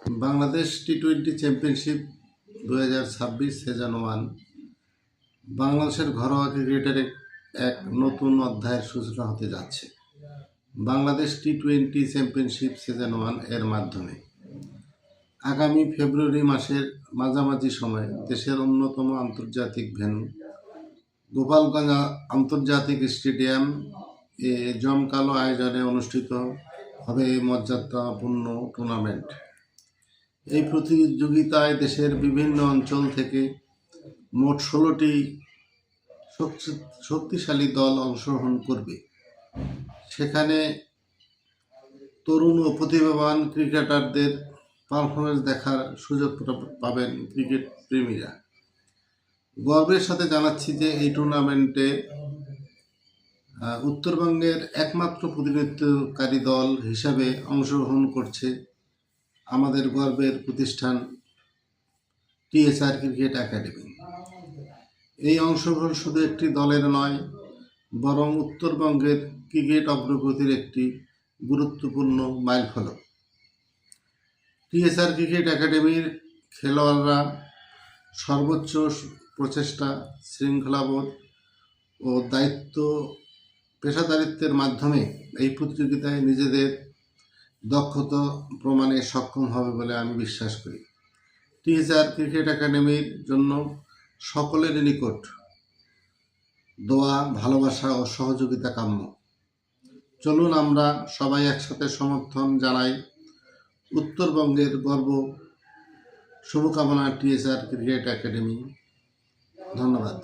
Bangladesh টি-20 championship 2026 season 1 বাংলাদেশের ঘরোয়া ক্রিকেটের এক নতুন অধ্যায়ের সূচনা হতে যাচ্ছে। বাংলাদেশ টি-20 চ্যাম্পিয়নশিপ সিজন 1 এর মাধ্যমে আগামী ফেব্রুয়ারি মাসের মাঝামাঝি সময়ে দেশের অন্যতম আন্তর্জাতিক ভেন্যু গোপালগঞ্জ আন্তর্জাতিক স্টেডিয়াম এ জমকালো আয়োজনে অনুষ্ঠিত হবে মর্যাদাপূর্ণ টুর্নামেন্ট। এই প্রতিযোগিতায় দেশের বিভিন্ন অঞ্চল থেকে মোট 16টি শক্তিশালী দল অংশগ্রহণ করবে। সেখানে তরুণ ও প্রতিভাবান ক্রিকেটারদের পারফরমেন্স দেখার সুযোগ পাবেন ক্রিকেট প্রেমীরা। গর্বের সাথে জানাচ্ছি যে এই টুর্নামেন্টে উত্তরবঙ্গের একমাত্র প্রতিনিধিত্বকারী দল হিসাবে অংশগ্রহণ করছে আমাদের গর্বের প্রতিষ্ঠান টিএসআর ক্রিকেট একাডেমি। এই অংশগ্রহণ শুধু একটি দলের নয়, বরং উত্তরবঙ্গের ক্রিকেট অগ্রগতির একটি গুরুত্বপূর্ণ মাইলফলক। টিএসআর ক্রিকেট একাডেমির খেলোয়াড়রা সর্বোচ্চ প্রচেষ্টা, শৃঙ্খলাবোধ ও পেশাদারিত্বের মাধ্যমে এই প্রতিযোগিতায় নিজেদের দক্ষতা প্রমাণে সক্ষম হবে বলে আমি বিশ্বাস করি। টিএসআর ক্রিকেট একাডেমির জন্য সকলের নিকট দোয়া, ভালোবাসা ও সহযোগিতা কাম্য। চলুন আমরা সবাই একসাথে সমর্থন জানাই উত্তরবঙ্গের গর্ব। শুভকামনা টিএসআর ক্রিকেট একাডেমি। ধন্যবাদ।